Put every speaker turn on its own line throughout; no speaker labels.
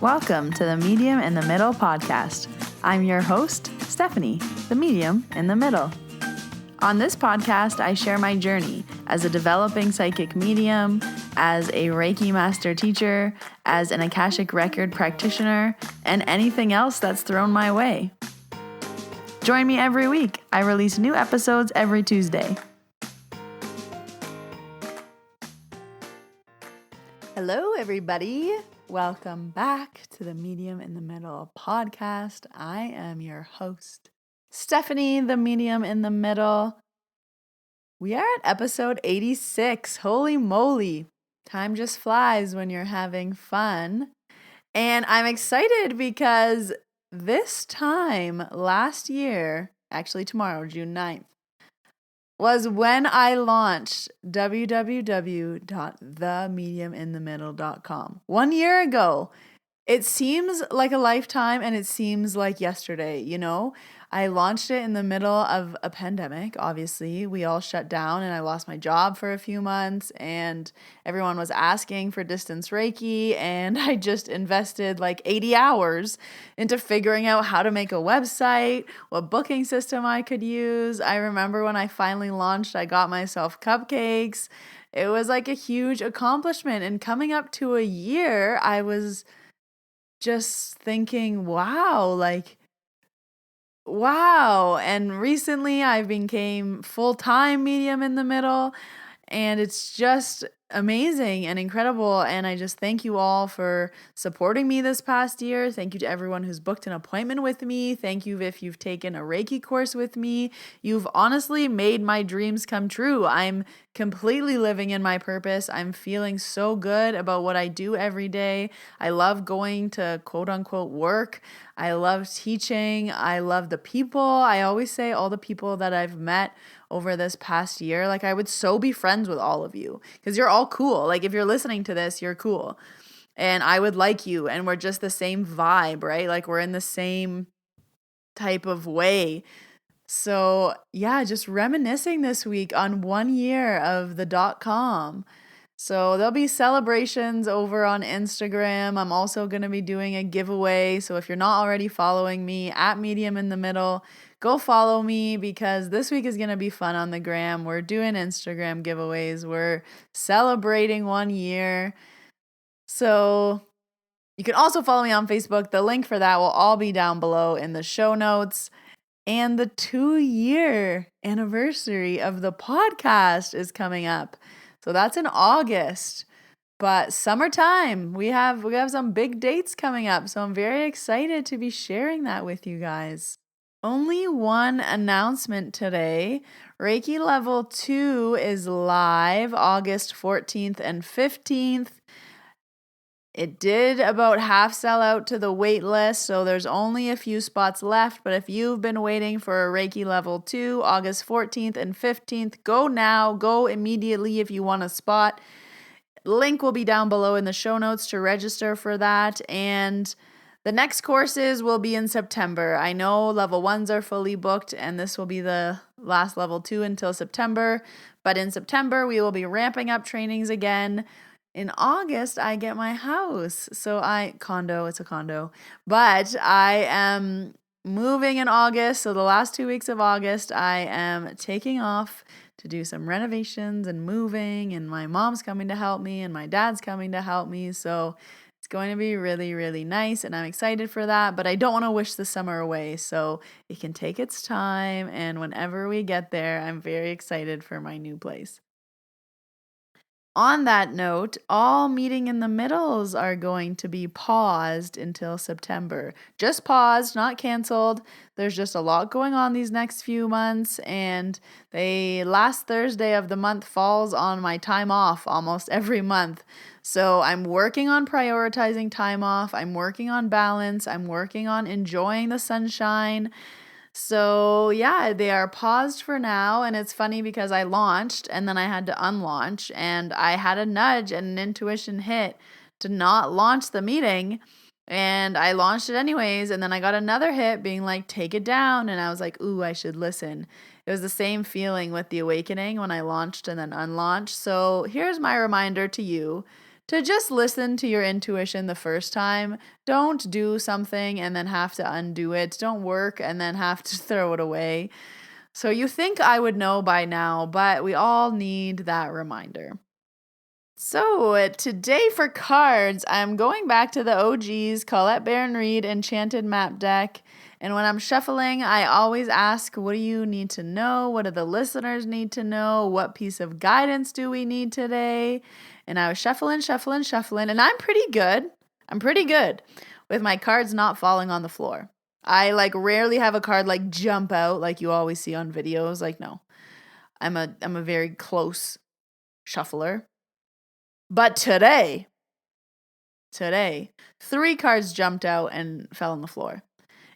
Welcome to the Medium in the Middle podcast. I'm your host, Stephanie, the Medium in the Middle. On this podcast, I share my journey as a developing psychic medium, as a Reiki master teacher, as an Akashic Record practitioner, and anything else that's thrown my way. Join me every week. I release new episodes every Tuesday. Hello, everybody. Welcome back to the Medium in the Middle podcast. I am your host, Stephanie, the Medium in the Middle. We are at episode 86. Holy moly. Time just flies when you're having fun. And I'm excited because this time last year, actually tomorrow, June 9th, was when I launched www.themediuminthemiddle.com 1 year ago. It seems like a lifetime and it seems like yesterday, you know? I launched it in the middle of a pandemic, obviously. We all shut down and I lost my job for a few months and everyone was asking for Distance Reiki, and I just invested like 80 hours into figuring out how to make a website, what booking system I could use. I remember when I finally launched, I got myself cupcakes. It was like a huge accomplishment, and coming up to a year, I was just thinking, wow. And recently I became full-time medium in the middle, and it's just amazing and incredible. And I just thank you all for supporting me this past year. Thank you to everyone who's booked an appointment with me. Thank you if you've taken a Reiki course with me. You've honestly made my dreams come true. I'm completely living in my purpose. I'm feeling so good about what I do every day. I love going to quote unquote work. I love teaching. I love the people. I always say all the people that I've met over this past year, like I would so be friends with all of you because you're all cool. Like if you're listening to this, you're cool. And I would like you, and we're just the same vibe, right? Like we're in the same type of way. So yeah, just reminiscing this week on 1 year of the .com. So there'll be celebrations over on Instagram. I'm also going to be doing a giveaway. So if you're not already following me at Medium in the Middle, go follow me because this week is going to be fun on the gram. We're doing Instagram giveaways. We're celebrating 1 year. So you can also follow me on Facebook. The link for that will all be down below in the show notes. And the 2-year anniversary of the podcast is coming up. So that's in August. But summertime, we have some big dates coming up. So I'm very excited to be sharing that with you guys. Only one announcement today. Reiki Level 2 is live August 14th and 15th. It did about half sell out to the wait list, so there's only a few spots left. But if you've been waiting for a Reiki Level 2, August 14th and 15th, go now. Go immediately if you want a spot. Link will be down below in the show notes to register for that. And the next courses will be in September. I know Level 1s are fully booked, and this will be the last Level 2 until September. But in September, we will be ramping up trainings again. In August, I get my house. It's a condo. But I am moving in August. So the last 2 weeks of August, I am taking off to do some renovations and moving. And my mom's coming to help me and my dad's coming to help me. So it's going to be really, really nice. And I'm excited for that. But I don't want to wish the summer away. So it can take its time. And whenever we get there, I'm very excited for my new place. On that note, all meeting in the middles are going to be paused until September. Just paused, not canceled. There's just a lot going on these next few months, and last Thursday of the month falls on my time off almost every month. So I'm working on prioritizing time off. I'm working on balance. I'm working on enjoying the sunshine. So yeah, they are paused for now, and it's funny because I launched and then I had to unlaunch, and I had a nudge and an intuition hit to not launch the meeting, and I launched it anyways, and then I got another hit being like, take it down, and I was like, ooh, I should listen. It was the same feeling with the awakening when I launched and then unlaunched. So here's my reminder to you. to just listen to your intuition the first time. Don't do something and then have to undo it. Don't work and then have to throw it away. So you think I would know by now, but we all need that reminder. So today for cards, I'm going back to the OGs, Colette Baron Reed Enchanted Map Deck. And when I'm shuffling, I always ask, what do you need to know? What do the listeners need to know? What piece of guidance do we need today? And I was shuffling, and I'm pretty good. I'm pretty good with my cards not falling on the floor. I rarely have a card jump out like you always see on videos. No. I'm a very close shuffler. But today, 3 cards jumped out and fell on the floor.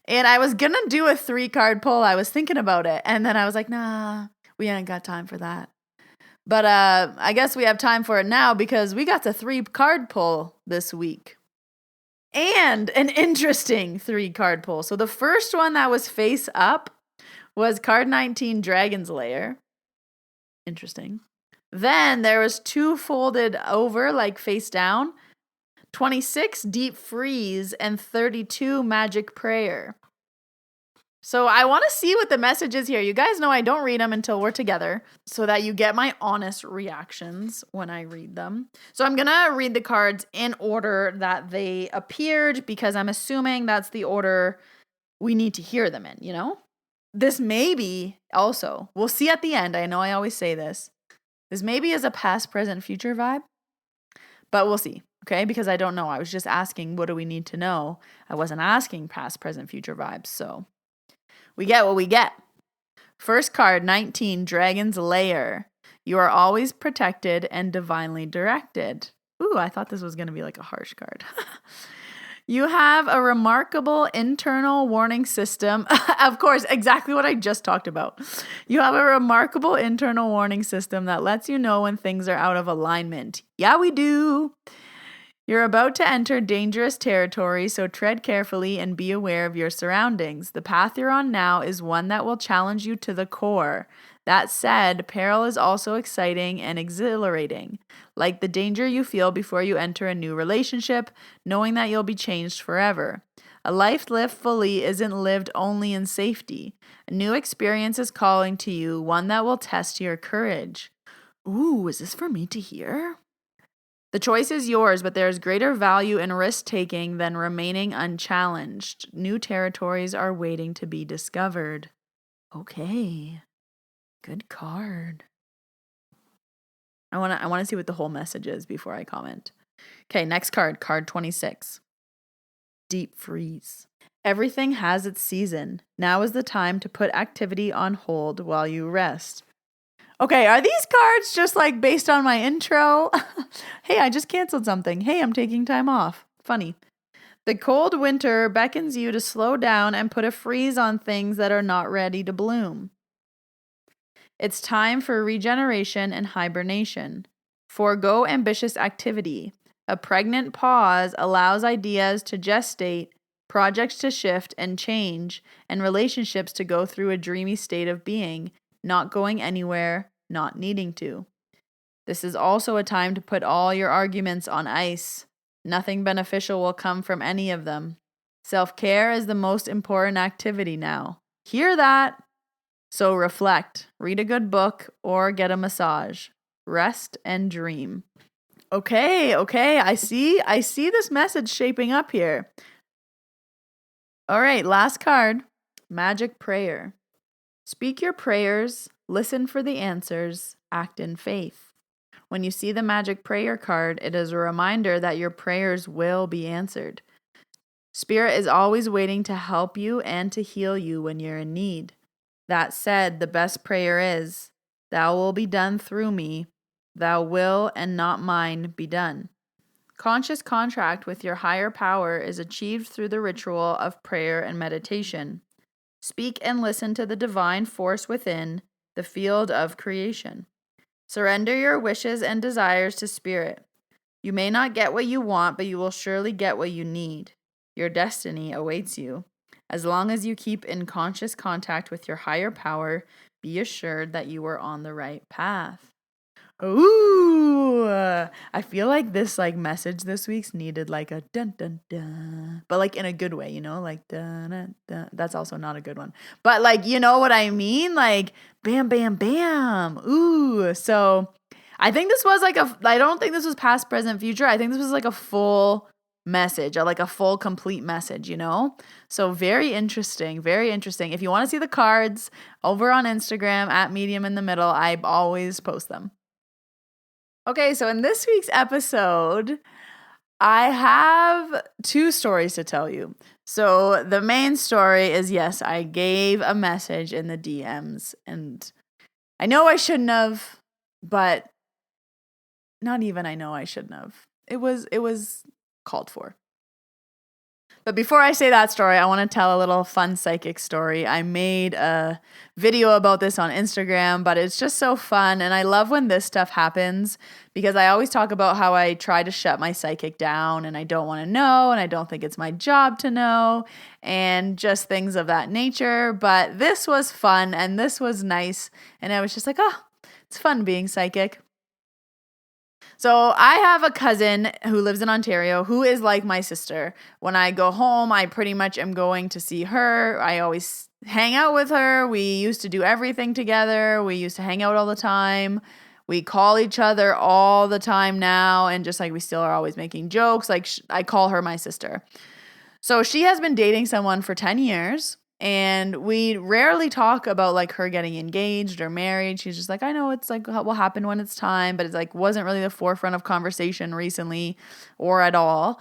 And I was going to do a 3-card pull. I was thinking about it. And then I was like, nah, we ain't got time for that. But I guess we have time for it now because we got the 3-card pull this week. And an interesting 3-card pull. So the first one that was face up was card 19, Dragon's Lair. Interesting. Then there was 2 folded over, face down, 26, Deep Freeze, and 32, Magic Prayer. So I want to see what the message is here. You guys know I don't read them until we're together so that you get my honest reactions when I read them. So I'm going to read the cards in order that they appeared because I'm assuming that's the order we need to hear them in, you know? This may be also, we'll see at the end. I know I always say this. This maybe is a past, present, future vibe, but we'll see, okay? Because I don't know. I was just asking, what do we need to know? I wasn't asking past, present, future vibes, so we get what we get. First card, 19, Dragon's Lair. You are always protected and divinely directed. Ooh, I thought this was going to be a harsh card. You have a remarkable internal warning system. Of course, exactly what I just talked about. You have a remarkable internal warning system that lets you know when things are out of alignment. Yeah, we do. You're about to enter dangerous territory, so tread carefully and be aware of your surroundings. The path you're on now is one that will challenge you to the core. That said, peril is also exciting and exhilarating, like the danger you feel before you enter a new relationship, knowing that you'll be changed forever. A life lived fully isn't lived only in safety. A new experience is calling to you, one that will test your courage. Ooh, is this for me to hear? The choice is yours, but there is greater value in risk-taking than remaining unchallenged. New territories are waiting to be discovered. Okay. Good card. I want to see what the whole message is before I comment. Okay, next card, card 26. Deep Freeze. Everything has its season. Now is the time to put activity on hold while you rest. Okay, are these cards just based on my intro? Hey, I just canceled something. Hey, I'm taking time off. Funny. The cold winter beckons you to slow down and put a freeze on things that are not ready to bloom. It's time for regeneration and hibernation. Forgo ambitious activity. A pregnant pause allows ideas to gestate, projects to shift and change, and relationships to go through a dreamy state of being, not going anywhere, not needing to. This is also a time to put all your arguments on ice. Nothing beneficial will come from any of them. Self-care is the most important activity now. Hear that? So reflect, read a good book, or get a massage. Rest and dream. Okay, I see this message shaping up here. All right, last card, Magic Prayer. Speak your prayers, listen for the answers, act in faith. When you see the Magic Prayer card, it is a reminder that your prayers will be answered. Spirit is always waiting to help you and to heal you when you're in need. That said, the best prayer is, Thou will be done through me, Thou will and not mine be done. Conscious contact with your higher power is achieved through the ritual of prayer and meditation. Speak and listen to the divine force within, the field of creation. Surrender your wishes and desires to Spirit. You may not get what you want, but you will surely get what you need. Your destiny awaits you. As long as you keep in conscious contact with your higher power, be assured that you are on the right path. Ooh, I feel like this like message this week's needed like a dun dun dun, but like in a good way, like dun dun dun. That's also not a good one, but like you know what I mean, like bam bam bam. Ooh, so I think this was like I don't think this was past, present, future. I think this was like a full message, or like a full complete message. So very interesting, very interesting. If you want to see the cards over on Instagram at Medium in the Middle, I always post them. Okay, so in this week's episode, I have two stories to tell you. So the main story is, yes, I gave a message in the DMs, and I know I shouldn't have, but not even I know I shouldn't have. It was called for. But before I say that story, I want to tell a little fun psychic story. I made a video about this on Instagram, but it's just so fun. And I love when this stuff happens because I always talk about how I try to shut my psychic down and I don't want to know and I don't think it's my job to know and just things of that nature. But this was fun and this was nice. And I was just like, oh, it's fun being psychic. So I have a cousin who lives in Ontario who is like my sister. When I go home, I pretty much am going to see her. I always hang out with her. We used to do everything together. We used to hang out all the time. We call each other all the time now. And just like we still are always making jokes. Like I call her my sister. So she has been dating someone for 10 years. And we rarely talk about like her getting engaged or married. She's just like, I know it's like what will happen when it's time, but it's like wasn't really the forefront of conversation recently or at all.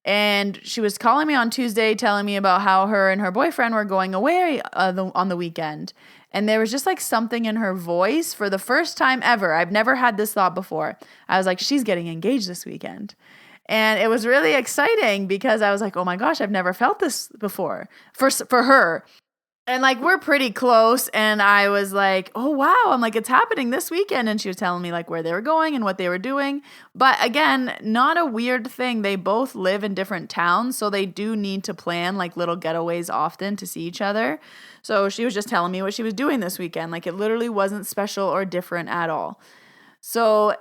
And she was calling me on Tuesday telling me about how her and her boyfriend were going away on the weekend. And there was just like something in her voice for the first time ever. I've never had this thought before. I was like, she's getting engaged this weekend. And it was really exciting because I was like, oh my gosh, I've never felt this before for her. And like, we're pretty close. And I was like, oh wow. I'm like, it's happening this weekend. And she was telling me like where they were going and what they were doing. But again, not a weird thing. They both live in different towns. So they do need to plan like little getaways often to see each other. So she was just telling me what she was doing this weekend. Like it literally wasn't special or different at all. So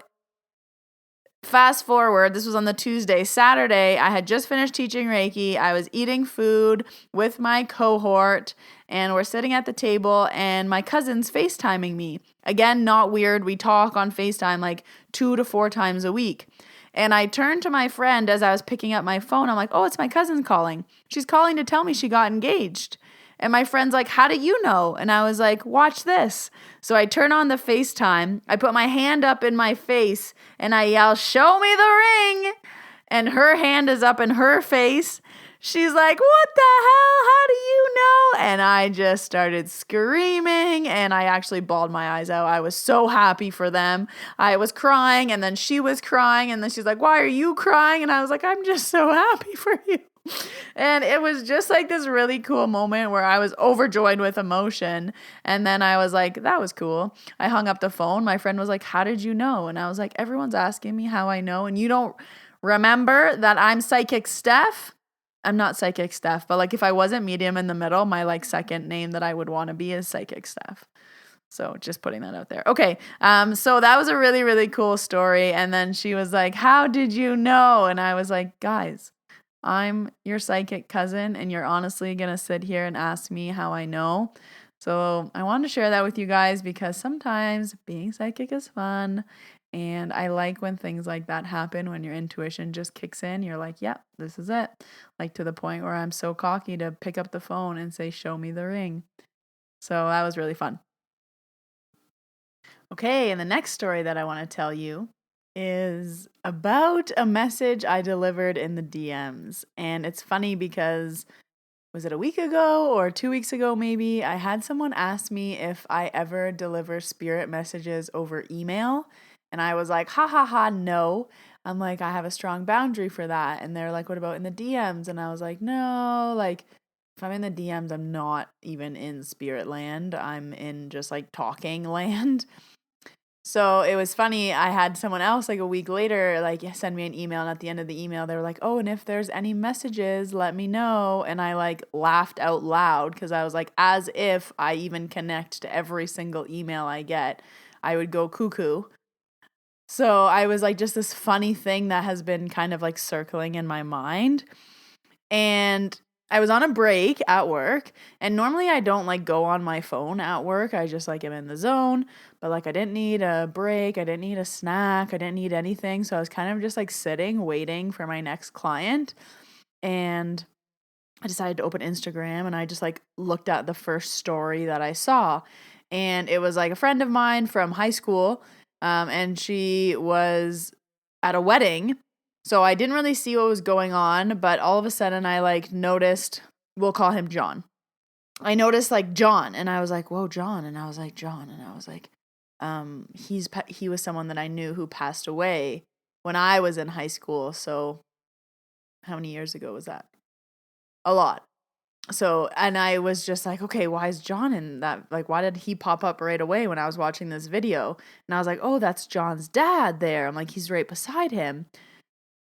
fast forward, this was on the Tuesday. Saturday, I had just finished teaching Reiki. I was eating food with my cohort, and we're sitting at the table, and my cousin's FaceTiming me. Again, not weird. We talk on FaceTime like 2 to 4 times a week. And I turned to my friend as I was picking up my phone. I'm like, oh, it's my cousin calling. She's calling to tell me she got engaged. And my friend's like, how do you know? And I was like, watch this. So I turn on the FaceTime. I put my hand up in my face and I yell, show me the ring. And her hand is up in her face. She's like, what the hell? How do you know? And I just started screaming and I actually bawled my eyes out. I was so happy for them. I was crying and then she was crying and then she's like, why are you crying? And I was like, I'm just so happy for you. And it was just like this really cool moment where I was overjoyed with emotion. And then I was like, that was cool. I hung up the phone. My friend was like, how did you know? And I was like, everyone's asking me how I know. And you don't remember that I'm Psychic Steph? I'm not Psychic Steph, but like if I wasn't Medium in the Middle, my like second name that I would want to be is Psychic Steph. So just putting that out there. Okay. So that was a really, really cool story. And then she was like, how did you know? And I was like, guys, I'm your psychic cousin, and you're honestly going to sit here and ask me how I know. So I wanted to share that with you guys because sometimes being psychic is fun. And I like when things like that happen, when your intuition just kicks in. You're like, yep, this is it. Like to the point where I'm so cocky to pick up the phone and say, show me the ring. So that was really fun. Okay, and the next story that I want to tell you is about a message I delivered in the DMs. And it's funny because was it a week ago or 2 weeks ago maybe? I had someone ask me if I ever deliver spirit messages over email. And I was like, ha ha ha, no. I'm like, I have a strong boundary for that. And they're like, what about in the DMs? And I was like, no, like if I'm in the DMs, I'm not even in spirit land. I'm in just like talking land. So it was funny. I had someone else like a week later, like send me an email. And at the end of the email, they were like, oh, and if there's any messages, let me know. And I like laughed out loud because I was like, as if I even connect to every single email I get, I would go cuckoo. So I was like, just this funny thing that has been kind of like circling in my mind. And I was on a break at work, and normally I don't like go on my phone at work. I just like am in the zone, but like I didn't need a break. I didn't need a snack. I didn't need anything. So I was kind of just like sitting, waiting for my next client. And I decided to open Instagram, and I just like looked at the first story that I saw. And it was like a friend of mine from high school. And she was at a wedding. So I didn't really see what was going on, but all of a sudden I like noticed, we'll call him John. I noticed like John, and I was like, whoa, John. And I was like, John. And I was like, he was someone that I knew who passed away when I was in high school. So how many years ago was that? A lot. So, and I was just like, okay, why is John in that? Like, why did he pop up right away when I was watching this video? And I was like, oh, that's John's dad there. I'm like, he's right beside him.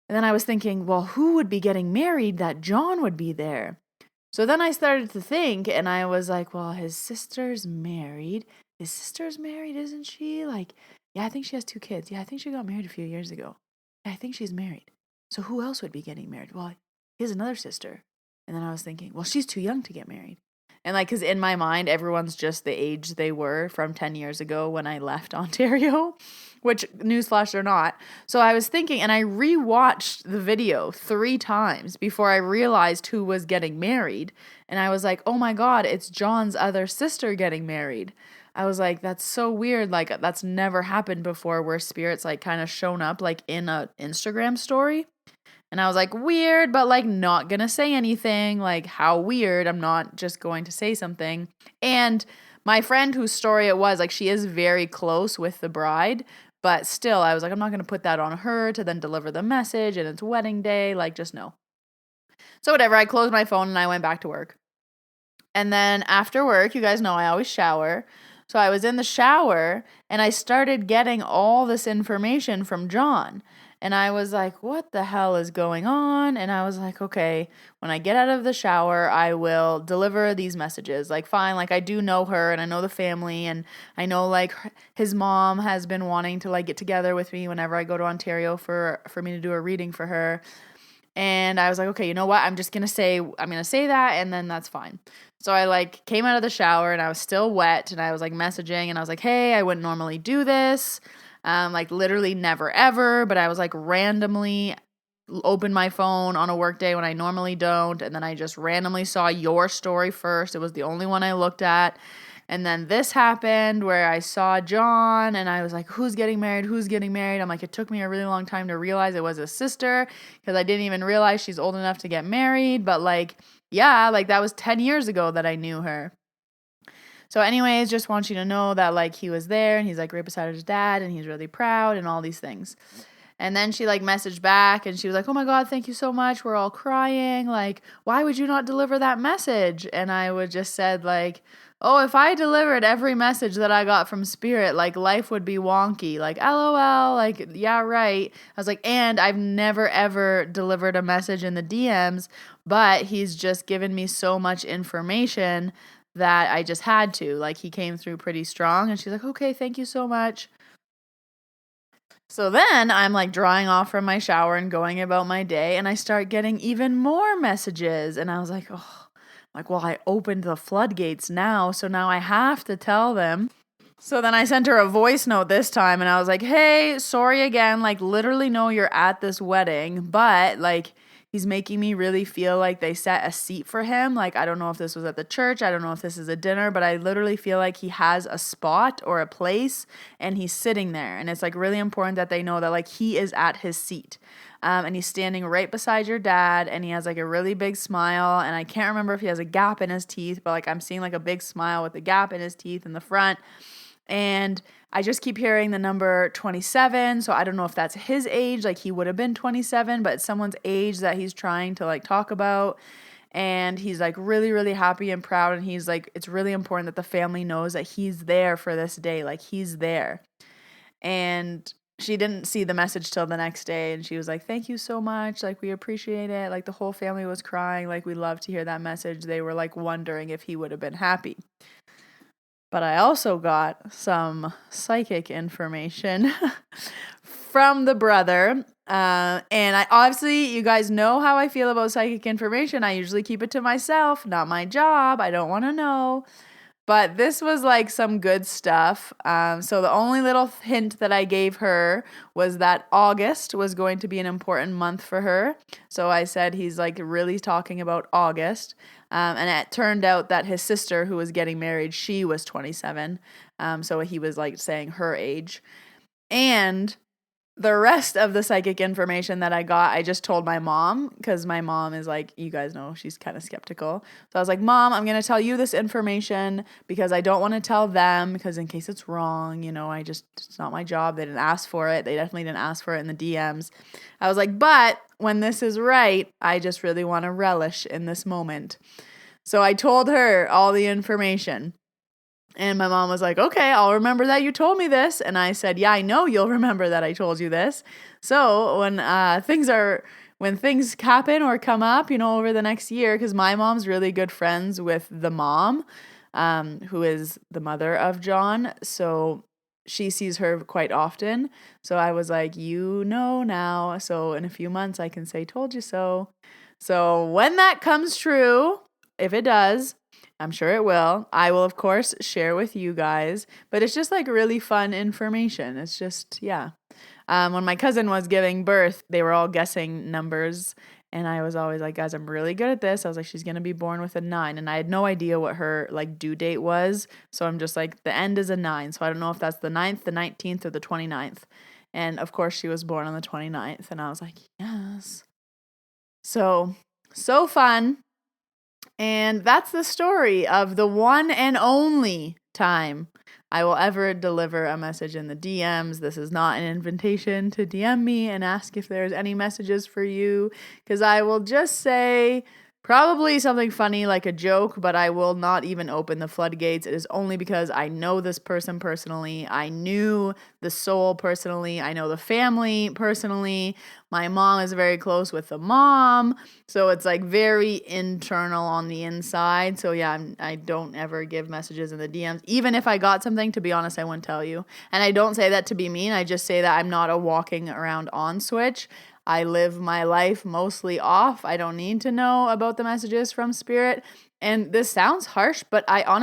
And then I was thinking, well, who would be getting married that John would be there? So then I started to think, and I was like, well, his sister's married. His sister's married, isn't she? Like, yeah, I think she has 2 kids. Yeah, I think she got married a few years ago. Yeah, I think she's married. So who else would be getting married? Well, he has another sister. And then I was thinking, well, she's too young to get married. And like, because in my mind, everyone's just the age they were from 10 years ago when I left Ontario, which newsflash they're not. So I was thinking, and I rewatched the video 3 times before I realized who was getting married. And I was like, oh my God, it's John's other sister getting married. I was like, that's so weird. Like, that's never happened before where spirits like kind of shown up like in a Instagram story. And I was like, weird, but like not gonna say anything. Like, how weird. I'm not just going to say something. And my friend whose story it was, like, she is very close with the bride. But still, I was like, I'm not gonna put that on her to then deliver the message and it's wedding day. Like, just no. So whatever, I closed my phone and I went back to work. And then after work, you guys know I always shower. So I was in the shower and I started getting all this information from John. And I was like, what the hell is going on? And I was like, okay, when I get out of the shower, I will deliver these messages. Like, fine, like I do know her and I know the family. And I know like his mom has been wanting to like get together with me whenever I go to Ontario for me to do a reading for her. And I was like, okay, you know what? I'm going to say that and then that's fine. So I like came out of the shower and I was still wet and I was like messaging and I was like, hey, I wouldn't normally do this. Like literally never ever, but I was like randomly open my phone on a work day when I normally don't. And then I just randomly saw your story first. It was the only one I looked at. And then this happened where I saw John and I was like, who's getting married? Who's getting married? I'm like, it took me a really long time to realize it was his sister because I didn't even realize she's old enough to get married. But like, yeah, like that was 10 years ago that I knew her. So anyways, just want you to know that like he was there and he's like right beside his dad and he's really proud and all these things. And then she like messaged back and she was like, oh my God, thank you so much. We're all crying. Like, why would you not deliver that message? And I would just said like, oh, if I delivered every message that I got from spirit, like life would be wonky. Like, LOL, like, yeah, right. I was like, and I've never ever delivered a message in the DMs, but he's just given me so much information that I just had to. Like, he came through pretty strong. And she's like, okay, thank you so much. So then I'm like drying off from my shower and going about my day, and I start getting even more messages. And I was like, oh, like, well, I opened the floodgates now, so now I have to tell them. So then I sent her a voice note this time, and I was like, hey, sorry again. Like, literally know you're at this wedding, but like, he's making me really feel like they set a seat for him. Like, I don't know if this was at the church. I don't know if this is a dinner, but I literally feel like he has a spot or a place and he's sitting there. And it's like really important that they know that like he is at his seat. And he's standing right beside your dad and he has like a really big smile. And I can't remember if he has a gap in his teeth, but like I'm seeing like a big smile with a gap in his teeth in the front. And I just keep hearing the number 27. So I don't know if that's his age. Like he would have been 27, but it's someone's age that he's trying to like talk about. And he's like really, really happy and proud. And he's like, it's really important that the family knows that he's there for this day. Like he's there. And she didn't see the message till the next day. And she was like, thank you so much. Like, we appreciate it. Like the whole family was crying. Like, we love to hear that message. They were like wondering if he would have been happy. But I also got some psychic information from the brother. And I obviously, you guys know how I feel about psychic information. I usually keep it to myself, not my job. I don't want to know. But this was like some good stuff. So the only little hint that I gave her was that August was going to be an important month for her. So I said he's like really talking about August. And it turned out that his sister, who was getting married, she was 27. So he was like saying her age. And the rest of the psychic information that I got, I just told my mom, because my mom is like, you guys know, she's kind of skeptical. So I was like, Mom, I'm going to tell you this information because I don't want to tell them, because in case it's wrong, it's not my job. They didn't ask for it. They definitely didn't ask for it in the DMs. I was like, but when this is right, I just really want to relish in this moment. So I told her all the information. And my mom was like, okay, I'll remember that you told me this. And I said, yeah, I know you'll remember that I told you this. So when things happen or come up, over the next year, because my mom's really good friends with the mom, who is the mother of John. So she sees her quite often. So I was like, now. So in a few months, I can say, told you so. So when that comes true, if it does, I'm sure it will, I will, of course, share with you guys. But it's just like really fun information. It's just, yeah. When my cousin was giving birth, they were all guessing numbers. And I was always like, guys, I'm really good at this. I was like, she's going to be born with a 9. And I had no idea what her like due date was. So I'm just like, the end is a 9. So I don't know if that's the 9th, the 19th, or the 29th. And of course, she was born on the 29th. And I was like, yes. So fun. And that's the story of the one and only time I will ever deliver a message in the DMs. This is not an invitation to DM me and ask if there's any messages for you, because I will just say probably something funny like a joke, but I will not even open the floodgates. It is only because I know this person personally. I knew the soul personally. I know the family personally. My mom is very close with the mom. So it's like very internal on the inside. So yeah, I don't ever give messages in the DMs. Even if I got something, to be honest, I wouldn't tell you. And I don't say that to be mean. I just say that I'm not a walking around on switch. I live my life mostly off. I don't need to know about the messages from spirit. And this sounds harsh, but I don't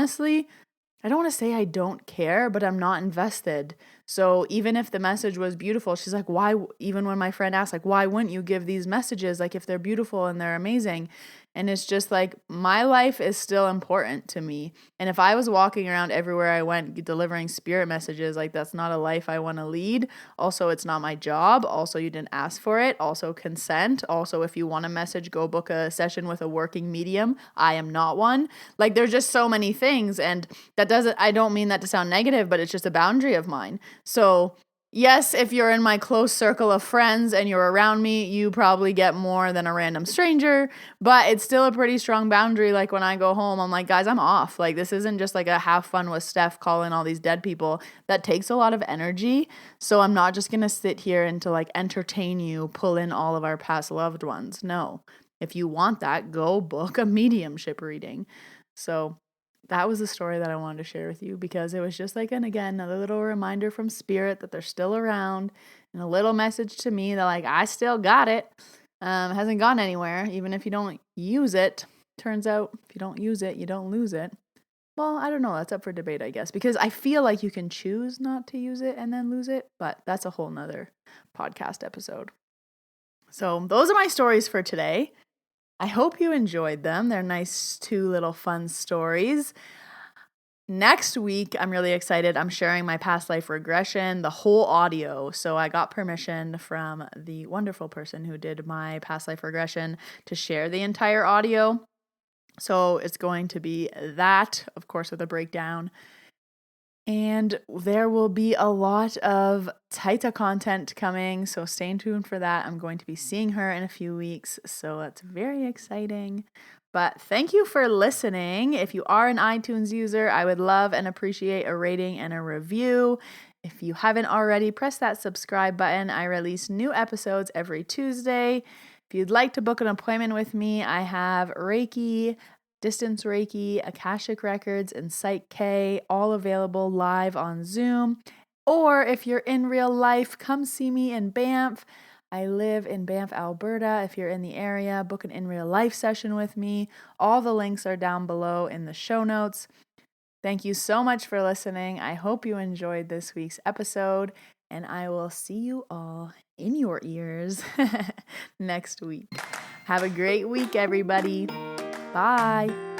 want to say I don't care, but I'm not invested. So even if the message was beautiful, she's like, why, even when my friend asked, like, why wouldn't you give these messages? Like, if they're beautiful and they're amazing. And it's just like, my life is still important to me. And if I was walking around everywhere I went delivering spirit messages, like, that's not a life I want to lead. Also, it's not my job. Also, you didn't ask for it. Also, consent. Also, if you want a message, go book a session with a working medium. I am not one. Like, there's just so many things. And I don't mean that to sound negative, but it's just a boundary of mine. So yes, if you're in my close circle of friends and you're around me, you probably get more than a random stranger, but it's still a pretty strong boundary. Like when I go home, I'm like, guys, I'm off. Like this isn't just like a have fun with Steph, calling all these dead people. That takes a lot of energy. So I'm not just going to sit here and to like entertain you, pull in all of our past loved ones. No, if you want that, go book a mediumship reading. So that was the story that I wanted to share with you, because it was just like, and again, another little reminder from spirit that they're still around, and a little message to me that like, I still got it. It hasn't gone anywhere. Even if you don't use it, turns out if you don't use it, you don't lose it. Well, I don't know. That's up for debate, I guess, because I feel like you can choose not to use it and then lose it, but that's a whole nother podcast episode. So those are my stories for today. I hope you enjoyed them. They're nice, 2 little fun stories. Next week, I'm really excited. I'm sharing my past life regression, the whole audio. So I got permission from the wonderful person who did my past life regression to share the entire audio. So it's going to be that, of course, with a breakdown. And there will be a lot of Taita content coming, so stay tuned for that. I'm going to be seeing her in a few weeks, so that's very exciting. But thank you for listening. If you are an iTunes user, I would love and appreciate a rating and a review. If you haven't already, press that subscribe button. I release new episodes every Tuesday. If you'd like to book an appointment with me, I have Reiki, Distance Reiki, Akashic Records, and PSYCH-K, all available live on Zoom. Or if you're in real life, come see me in Banff. I live in Banff, Alberta. If you're in the area, book an in real life session with me. All the links are down below in the show notes. Thank you so much for listening. I hope you enjoyed this week's episode, and I will see you all in your ears next week. Have a great week, everybody. Bye.